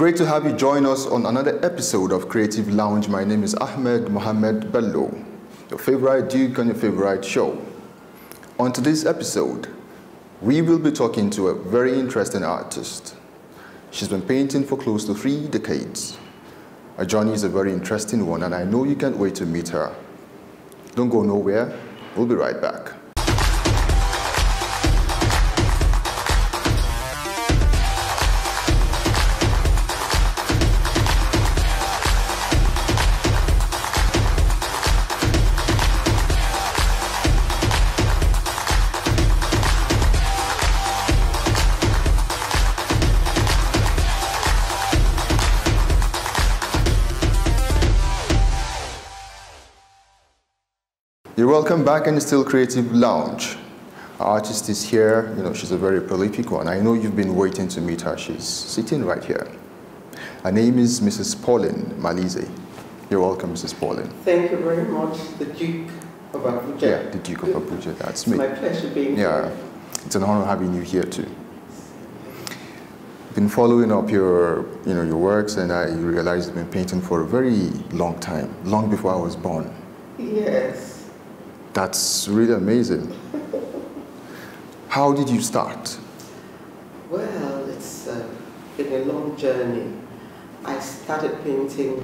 Great to have you join us on another episode of Creative Lounge. My name is Ahmed Mohamed Bello, your favorite Duke on your favorite show. On today's episode, we will be talking to a very interesting artist. She's been painting for close to 3 decades. Her journey is a very interesting one, and I know you can't wait to meet her. Don't go nowhere. We'll be right back. You're welcome back in Still Creative Lounge. Our artist is here. You know, she's a very prolific one. I know you've been waiting to meet her. She's sitting right here. Her name is Mrs. Pauline Malize. You're welcome, Mrs. Pauline. Thank you very much, the Duke of Abuja. Yeah, the Duke of Abuja. That's me. It's my pleasure being here. It's an honor having you here too. Been following up your works, and I realized you've been painting for a very long time, long before I was born. Yes. That's really amazing. How did you start? Well, it's been a long journey. I started painting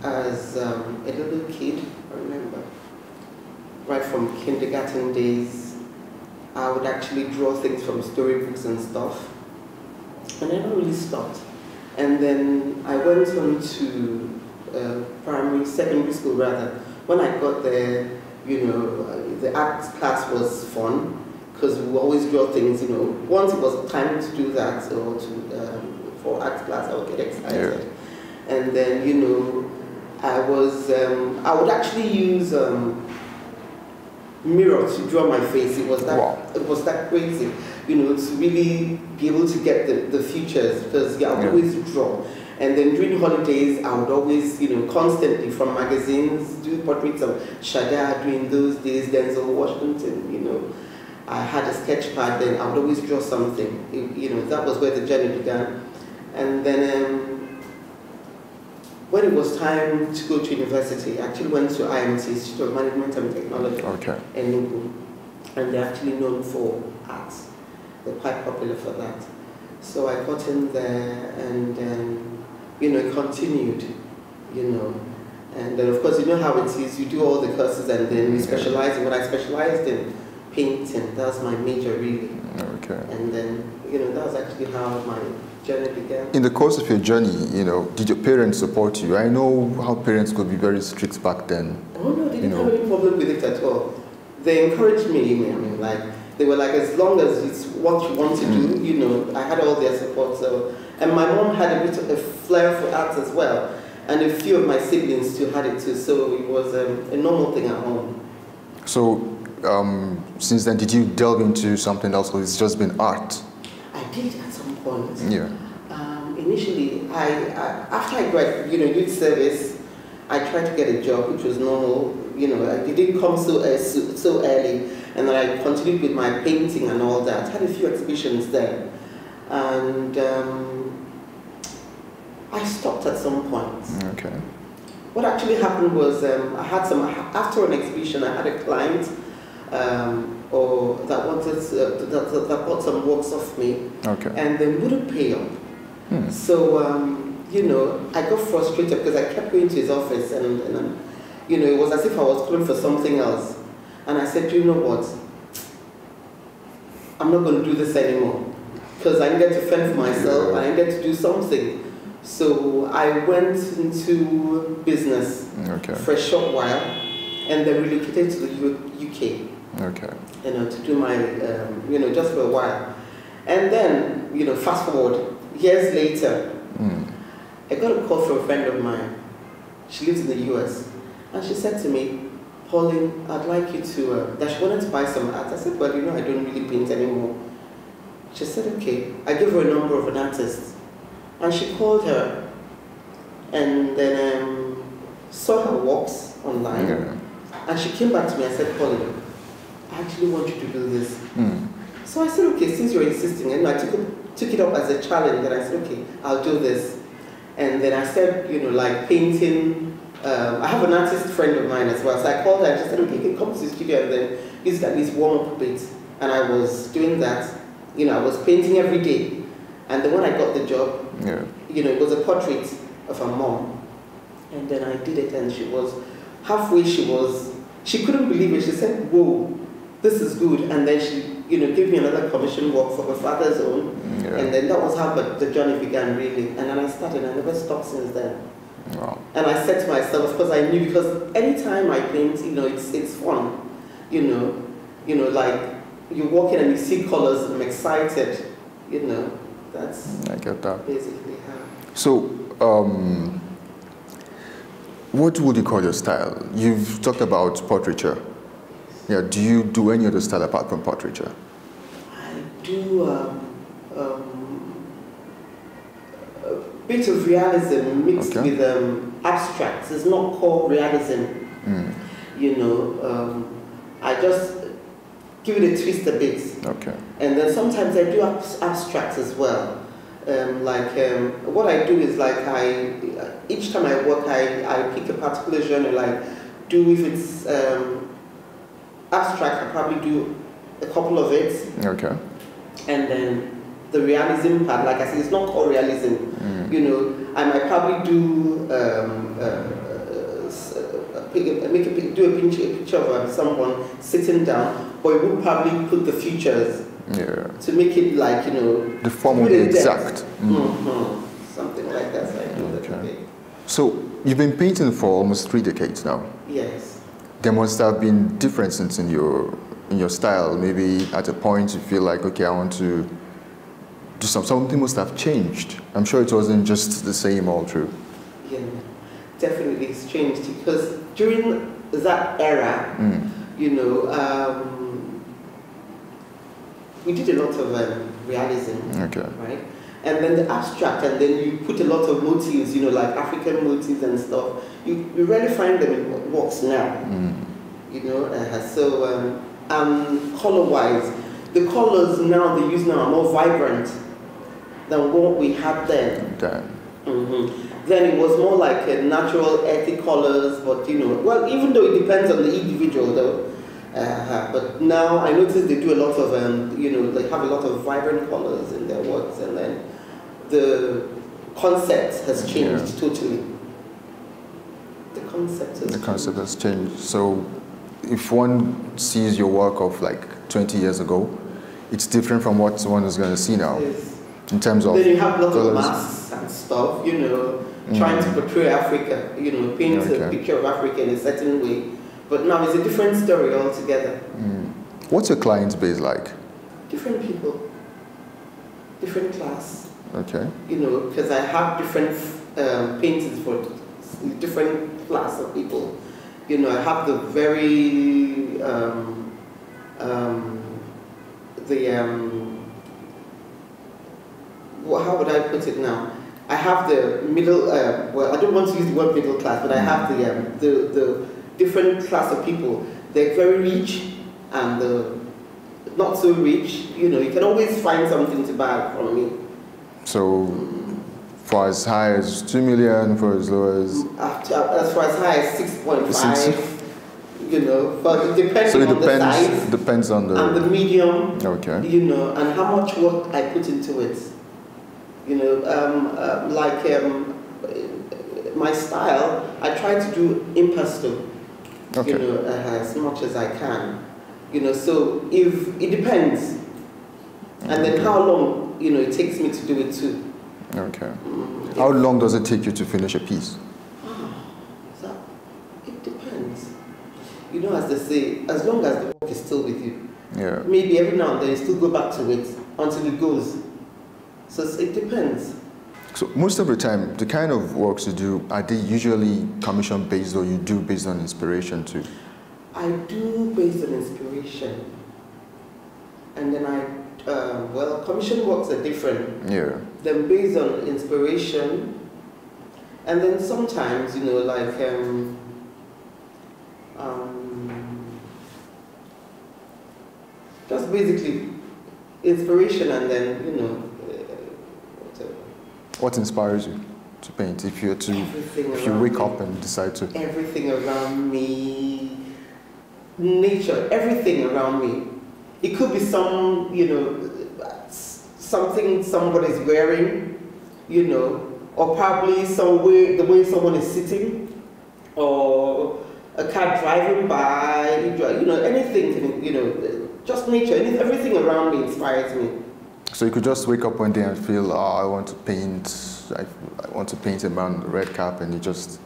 as a little kid, I remember. Right from kindergarten days, I would actually draw things from storybooks and stuff. And I never really stopped. And then I went on to secondary school rather. When I got there, the art class was fun because we always draw things, once it was time to do that or for art class, I would get excited. Yeah. And then, I would actually use mirror to draw my face. It was that, wow. It was that crazy, to really be able to get the features because I would always draw. And then during holidays, I would always, constantly from magazines, do portraits of Chagall during those days, Denzel Washington, I had a sketch pad, then I would always draw something. That was where the journey began. And then when it was time to go to university, I actually went to IMT, Institute of Management and Technology in Enugu. And they're actually known for arts. They're quite popular for that. So I got in there and it continued, And then, of course, you know how it is. You do all the courses and then you specialize in what I specialized in, painting. That was my major, really. Okay. And then, that was actually how my journey began. In the course of your journey, did your parents support you? I know how parents could be very strict back then. Oh, no, they didn't have any problem with it at all. They encouraged me, they were like, as long as it's what you want to do, I had all their support. So, and my mom had a bit of a flair for arts as well, and a few of my siblings too had it too. So it was a normal thing at home. So since then, did you delve into something else, or it's just been art? I did at some point. Yeah. Initially, after I graduated, youth service, I tried to get a job, which was normal. It didn't come so early. And then I continued with my painting and all that. I had a few exhibitions there. And I stopped at some point. Okay. What actually happened was after an exhibition, I had a client that wanted that bought some works off me. Okay. And they wouldn't pay up. So, I got frustrated because I kept going to his office and it was as if I was calling for something else. And I said, you know what? I'm not going to do this anymore because I needed to fend for myself. I needed to do something. So I went into business for a short while and then relocated to the UK. Okay. To do my, just for a while. And then, fast forward, years later, I got a call from a friend of mine. She lives in the US. And she said to me, Pauline, I'd like you to, that she wanted to buy some art. I said, well, I don't really paint anymore. She said, okay. I gave her a number of an artist. And she called her and then saw her works online. And she came back to me and said, Pauline, I actually want you to do this. So I said, okay, since you're insisting, and I took it up as a challenge, and I said, okay, I'll do this. And then I said, you know, like painting. I have an artist friend of mine as well, so I called her and she said, okay, you can come to the studio and then use at least warm up a bit. And I was doing that. You know, I was painting every day. And then when I got the job, you know, it was a portrait of her mom. And then I did it, and she was halfway. She couldn't believe it. She said, "Whoa, this is good." And then she, you know, gave me another commission work for her father's own. And then that was how the journey began, really. And then I started. I never stopped since then. Wow. And I said to myself, of course, I knew, because anytime I paint, you know, it's fun. You know, like you walk in and you see colors, and I'm excited. You know, that's I get that. Basically how. So, what would you call your style? You've talked about portraiture. Yeah. Do you do any other style apart from portraiture? I do a bit of realism mixed with abstracts. It's not called realism. You know, I just give it a twist a bit. Okay. And then sometimes I do abstracts as well. What I do is like each time I work, I pick a particular genre. Like, if it's abstract, I probably do a couple of it. Okay. And then the realism part, like I said, it's not called realism. You know, I might probably do do a picture of someone sitting down, but it would probably put the features to make it like, you know, the form will be exact. Something like that. So I do that. So you've been painting for almost 3 decades now. Yes. There must have been differences in your style. Maybe at a point you feel like, okay, I want to do something must have changed. I'm sure it wasn't just the same all through. Yeah, definitely it's changed, because during that era, you know, we did a lot of realism, right? And then the abstract, and then you put a lot of motifs, you know, like African motifs and stuff. You rarely find them in works now, you know. So color-wise, the colors now they use now are more vibrant than what we had then. Then it was more like a natural, earthy colors, but you know, well, even though it depends on the individual, though. But now I notice they do a lot of, you know, they have a lot of vibrant colors in their works, and then the concept has changed totally. The concept has changed. So, if one sees your work of like 20 years ago, it's different from what one is going to see now. In terms of then you have lots of masks and stuff, you know, trying to portray Africa, you know, paint a picture of Africa in a certain way. But now it's a different story altogether. What's your client base like? Different people, different class. Okay. You know, because I have different paintings for different class of people. You know, I have the very how would I put it now? I have the middle. Well, I don't want to use the word middle class, but I have the different class of people. They're very rich and not so rich. You know, you can always find something to buy from me. So, for as high as 2 million, for as low as for as high as 6.5. You know, but it depends on the size. Depends on the medium. Okay. You know, and how much work I put into it. You know, my style, I try to do impasto. You know, as much as I can. You know, so if it depends, and then how long, you know, it takes me to do it too. Okay. How long does it take you to finish a piece? It depends. You know, as they say, as long as the work is still with you. Yeah. Maybe every now and then you still go back to it until it goes. So it depends. So most of the time, the kind of works you do, are they usually commission based, or you do based on inspiration too? I do based on inspiration. And then well, commission works are different. Yeah. Then based on inspiration. And then sometimes, you know, like, just basically inspiration, and then, you know, whatever. What inspires you? to paint? If you wake up and decide to... Everything around me, nature, everything around me. It could be some, you know, something somebody's wearing, you know, or probably the way someone is sitting, or a car driving by, you know, anything, you know, just nature, everything around me inspires me. So you could just wake up one day and feel, oh, I want to paint, I want to paint a man with a red cap, and you just...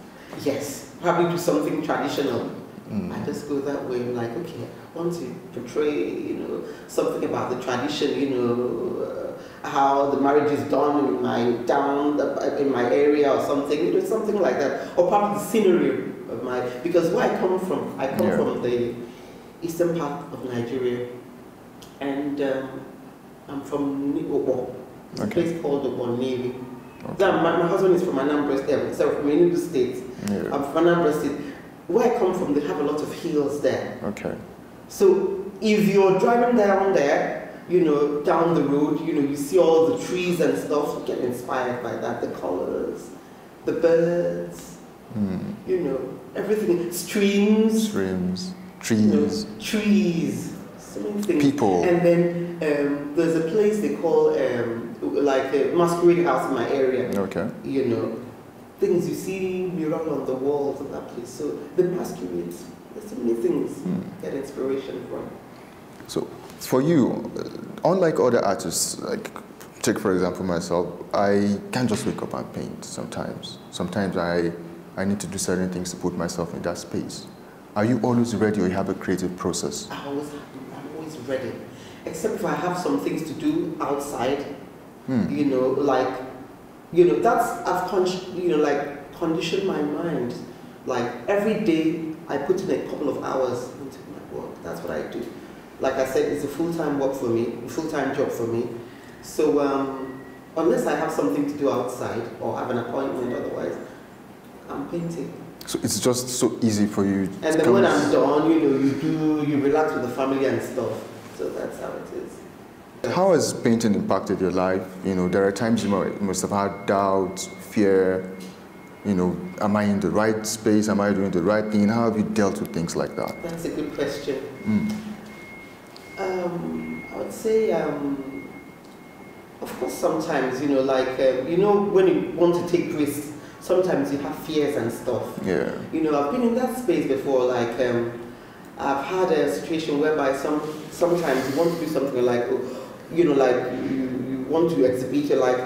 Yes, probably do something traditional. I just go that way, like, okay, I want to portray, you know, something about the tradition, you know, how the marriage is done in my area or something, you know, something like that, or probably the scenery of because where I come from the eastern part of Nigeria, and I'm from Obo, it's a place called Obo Navy. Okay. My husband is from Anambra State, so from Enugu State. Yeah. I'm from Anambra State. Where I come from, they have a lot of hills there. Okay. So if you're driving down there, you know, down the road, you know, you see all the trees and stuff, you get inspired by that, the colors, the birds, you know, everything, streams, trees, you know, trees, so many things. People. And then there's a place they call like a masquerade house in my area. Okay. You know, things you see mural on the walls of that place. So the masquerades, there's so many things get inspiration from. So for you, unlike other artists, like take for example myself, I can't just wake up and paint sometimes. Sometimes I need to do certain things to put myself in that space. Are you always ready, or you have a creative process? I'm always ready, except if I have some things to do outside. You know, like, you know, I've conditioned my mind. Like every day I put in a couple of hours into my work. That's what I do. Like I said, it's a full-time work for me, a full-time job for me. So unless I have something to do outside or have an appointment, otherwise I'm painting. So it's just so easy for you. And then when I'm done, you know, you relax with the family and stuff. So that's how it is. How has painting impacted your life? You know, there are times you must have had doubts, fear. You know, am I in the right space? Am I doing the right thing? How have you dealt with things like that? That's a good question. I would say, of course, sometimes, you know, like, you know, when you want to take risks, sometimes you have fears and stuff. Yeah. You know, I've been in that space before, like, I've had a situation whereby sometimes you want to do something like, you know, like you want to exhibit, you're like,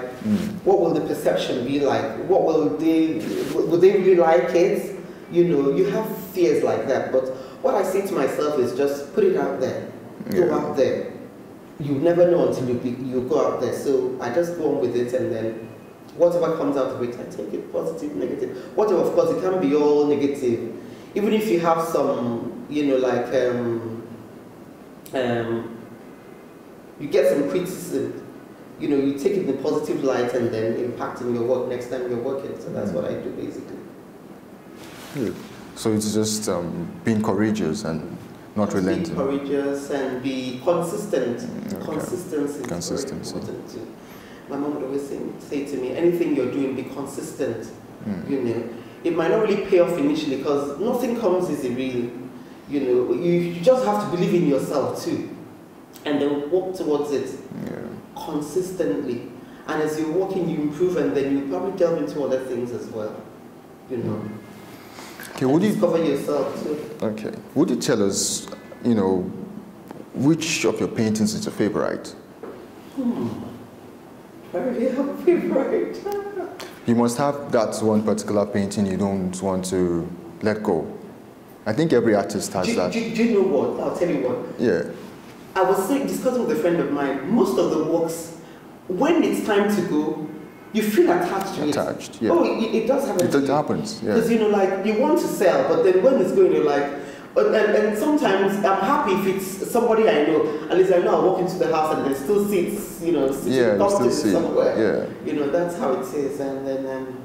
what will the perception be like? What will they really like it? You know, you have fears like that. But what I say to myself is just put it out there. Go out there. You never know until you go out there. So I just go on with it, and then whatever comes out of it, I take it positive, negative. Whatever, of course, it can't be all negative. Even if you have some, you know, like, you get some criticism, you know, you take it in a positive light and then impacting your work next time you're working. So that's what I do, basically. Good. So it's just being courageous and not relenting. Be courageous and be consistent. Okay. Consistency is very important too. My mom would always say to me, anything you're doing, be consistent. You know, it might not really pay off initially because nothing comes easy, really. You know, you just have to believe in yourself too, and then work towards it consistently. And as you're working, you improve, and then you probably delve into other things as well. You know. Okay, would you discover yourself too? Okay, would you tell us, you know, which of your paintings is your favorite? Very favorite. You must have that one particular painting you don't want to let go. I think every artist has that. Do you know what? I'll tell you what. Yeah. I was discussing with a friend of mine, most of the works, when it's time to go, you feel attached to it. Yeah. Oh, it does happen. It happens, yeah. Because, you know, like, you want to sell, but then when it's going, you're like, and sometimes I'm happy if it's somebody I know. At least I know I'll walk into the house and there's still seats, you know, sitting comfortably somewhere. Yeah. You know, that's how it is. And then,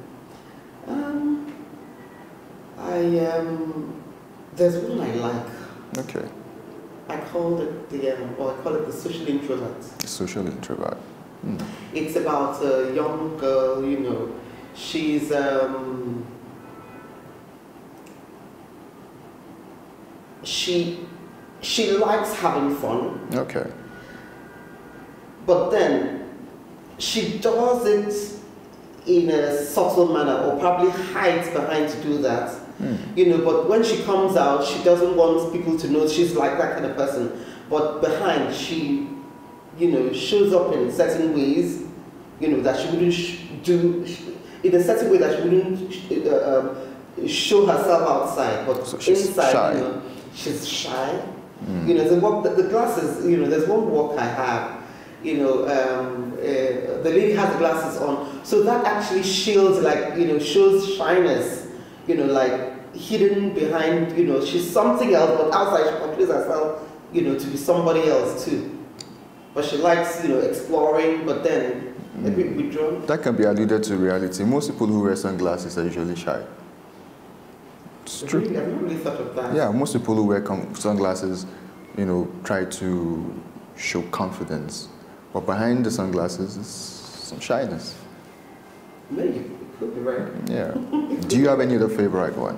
there's one I like. Okay. I call it the social introvert. The social introvert. It's about a young girl, you know, She's she likes having fun. Okay. But then she does it in a subtle manner, or probably hides behind to do that. You know, but when she comes out, she doesn't want people to know she's like that kind of person. But behind, she, you know, shows up in certain ways, you know, that she wouldn't do, in a certain way that she wouldn't show herself outside. But so inside, shy. You know, she's shy. You know, the glasses, you know, there's one walk I have, you know, the lady has the glasses on. So that actually shields, like, you know, shows shyness. You know, like hidden behind, you know, she's something else, but outside she portrays herself, you know, to be somebody else too. But she likes, you know, exploring, but then a bit withdrawn. That can be alluded to reality. Most people who wear sunglasses are usually shy. It's true. Really? I've not really thought of that. Yeah, most people who wear sunglasses, you know, try to show confidence. But behind the sunglasses is some shyness. Maybe. Could be right. Yeah. Do you have any other favorite one?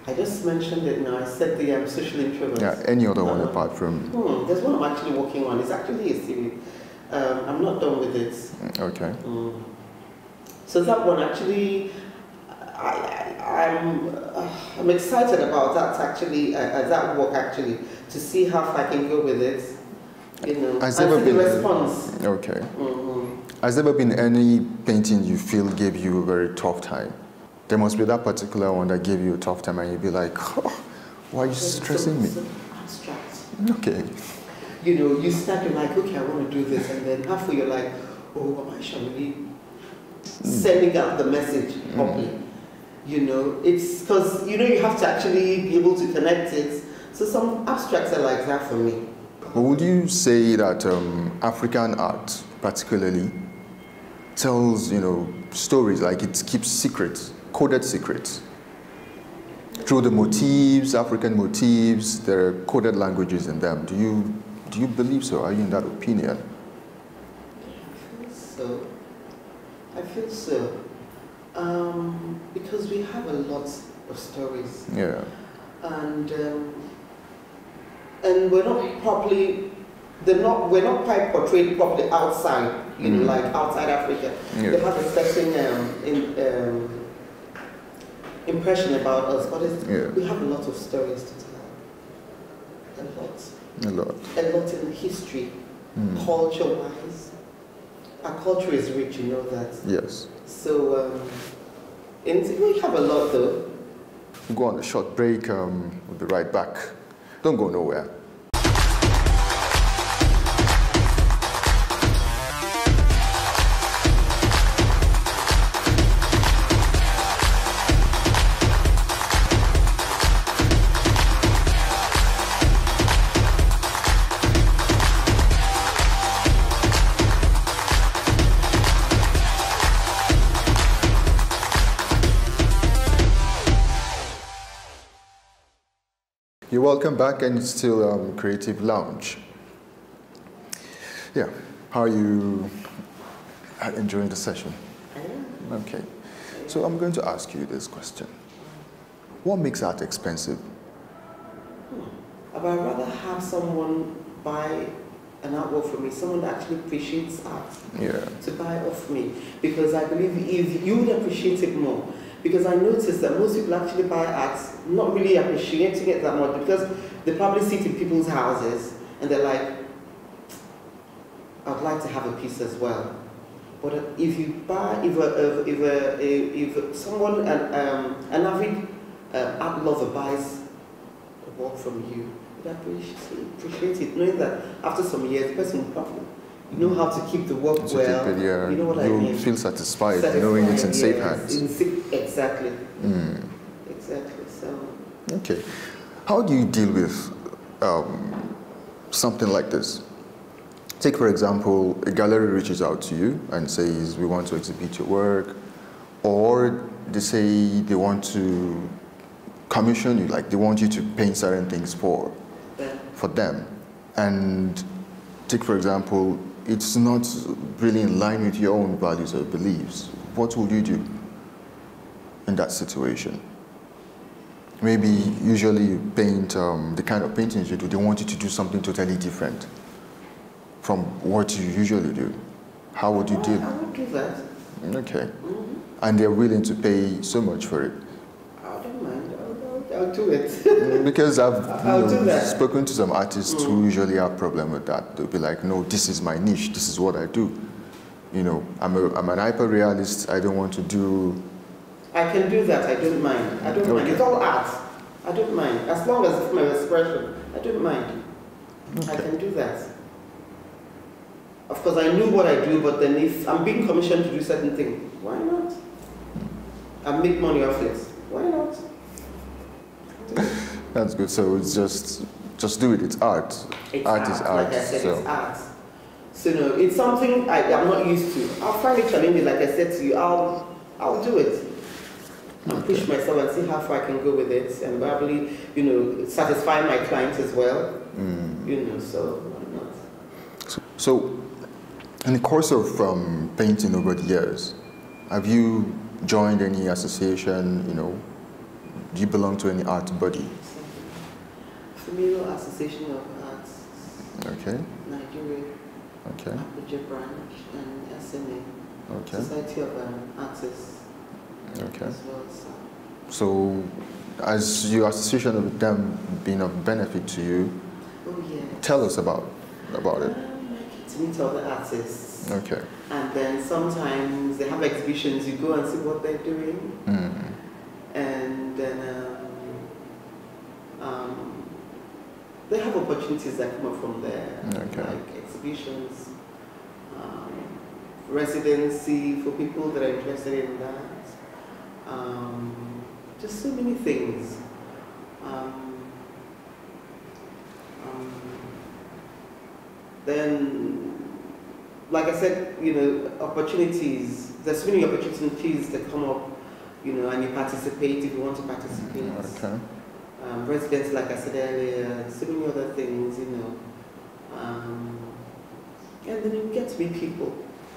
I just mentioned it now. I said the social introvert. Yeah, any other one apart from... There's one I'm actually working on. It's actually a series. I'm not done with it. Okay. So that one actually, I'm excited about that actually, that work actually, to see how far I can go with it. You know, has there ever been the response. Okay. Has there ever been any painting you feel gave you a very tough time? There must be that particular one that gave you a tough time and you'd be like, oh, why are you stressing me? So abstract. Okay. You know, you start, you're like, okay, I want to do this, and then halfway you're like, oh, am I really sending out the message properly? You know, it's because, you know, you have to actually be able to connect it. So some abstracts are like that for me. But would you say that African art, particularly, tells, you know, stories, like it keeps secrets, coded secrets? Through the motifs, African motifs, there are coded languages in them. Do you believe so? Are you in that opinion? I feel so. Because we have a lot of stories. Yeah. And we're not properly, we're not quite portrayed properly outside, you know, like outside Africa. Yeah. They have a certain impression about us, but we have a lot of stories to tell. A lot in history, culture-wise. Our culture is rich, you know that. Yes. So, we have a lot though. We'll go on a short break, we'll be right back. Don't go nowhere. You're welcome back, and it's still Creative Lounge. Yeah, how are you enjoying the session? Okay, so I'm going to ask you this question. What makes art expensive? But I'd rather have someone buy an artwork from me, someone that actually appreciates art, to buy it off me, because I believe if you would appreciate it more. Because I noticed that most people actually buy art not really appreciating it that much, because they probably sit in people's houses and they're like, I'd like to have a piece as well. But if you buy, if someone, an avid art lover buys a work from you, you'd appreciate it, knowing that after some years, the person will probably know how to keep the work well. You know what I mean? You feel satisfied knowing it's in safe hands. Exactly. Exactly. So. Okay. How do you deal with something like this? Take, for example, a gallery reaches out to you and says, we want to exhibit your work, or they say they want to commission you, like they want you to paint certain things for them. And take, for example, it's not really in line with your own values or beliefs. What would you do? in that situation? Maybe usually you paint, the kind of paintings you do, they want you to do something totally different from what you usually do. How would you do? I would do that. Okay. And they're willing to pay so much for it? I don't mind. I'll do it. Because I've spoken to some artists who usually have a problem with that. They'll be like, no, this is my niche. This is what I do. You know, I'm an hyper-realist. I don't want to do... I can do that. I don't mind. I don't mind. It's all art. I don't mind. As long as it's my expression, I don't mind. I can do that. Of course, I knew what I do, but then if I'm being commissioned to do certain things, why not? I make money off it. Why not? That's good. So it's just do it. It's art. It's art is art. Like I said, it's art. So no, it's something I'm not used to. I'll find it challenging. Like I said to you, I'll do it. I'll push myself and see how far I can go with it, and probably, you know, satisfy my clients as well. You know, so why not? So in the course of painting over the years, have you joined any association? You know, do you belong to any art body? Female Association of Arts. Okay. Nigeria. Okay. Abuja branch and SMA. Okay. Society of Artists. Okay. As well, so, has your association with them been of benefit to you? Oh yeah. Tell us about it. To meet other artists. Okay. And then sometimes they have exhibitions. You go and see what they're doing. And then they have opportunities that come up from there, like exhibitions, residency for people that are interested in that. Just so many things. Then, like I said, you know, opportunities. There's so many opportunities that come up, you know, and you participate if you want to participate. Okay. Residents, like I said earlier, so many other things, you know. And then you get to meet people.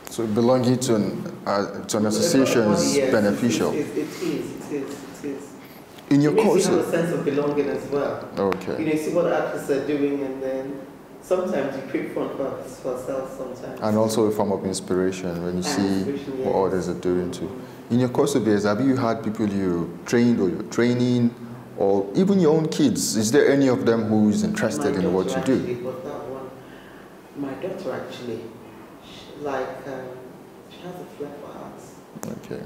So belonging to an association is beneficial. It is. In your course, you have a sense of belonging as well. Okay. You know, you see what artists are doing, and then sometimes you create fun for ourselves sometimes. And also a form of inspiration when you see what others are doing too. In your course of years, have you had people you trained or you're training, or even your own kids? Is there any of them who is interested in what you do? My daughter actually, she has a flair for arts. Okay.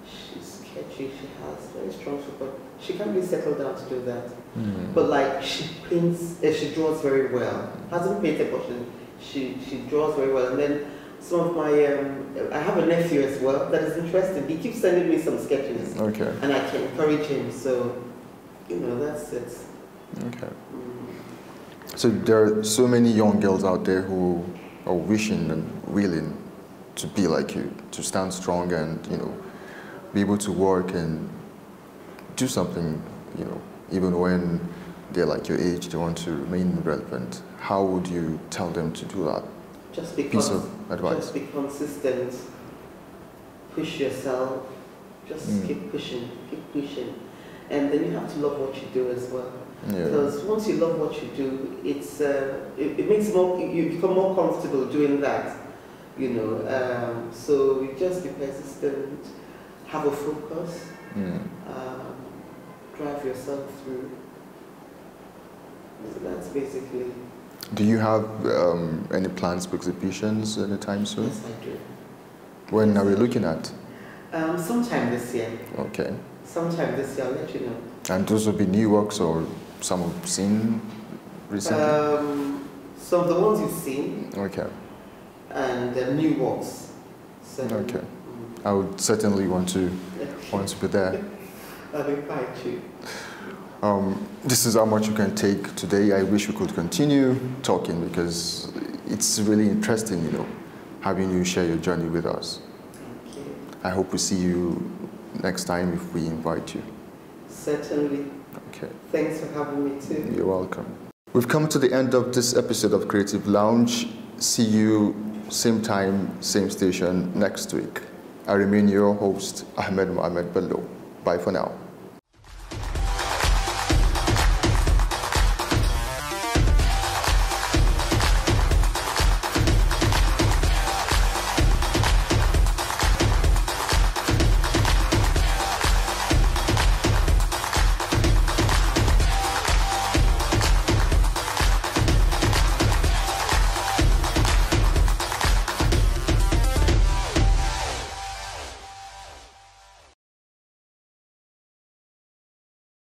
She's sketchy, she has very strong support. She can't really settle down to do that. But like, she paints, she draws very well. Hasn't painted, but she draws very well. And then some of my, I have a nephew as well that is interested. He keeps sending me some sketches. Okay. And I can encourage him, so, you know, that's it. Okay. So there are so many young girls out there who are wishing and willing to be like you, to stand strong and, you know, be able to work and do something, you know, even when they're like your age, they want to remain relevant. How would you tell them to do that? Just be piece of advice. Just be consistent. Push yourself. Just keep pushing, and then you have to love what you do as well. Yeah. Because once you love what you do, it's it makes you become more comfortable doing that. You know, so you just be persistent, have a focus, drive yourself through. So that's basically. Do you have any plans for exhibitions anytime soon? Yes, I do. When are we looking at? Sometime this year. Okay. Sometime this year, I'll let you know. And those will be new works or some we've seen recently? Some of the ones you've seen. Okay. And new works. So, okay. I would certainly want to be there. I'll invite you. This is how much you can take today. I wish we could continue talking because it's really interesting, you know, having you share your journey with us. Thank you. I hope we see you next time if we invite you. Certainly. Okay. Thanks for having me too. You're welcome. We've come to the end of this episode of Creative Lounge. See you same time, same station next week. I remain your host, Ahmed Mohamed Bello. Bye for now.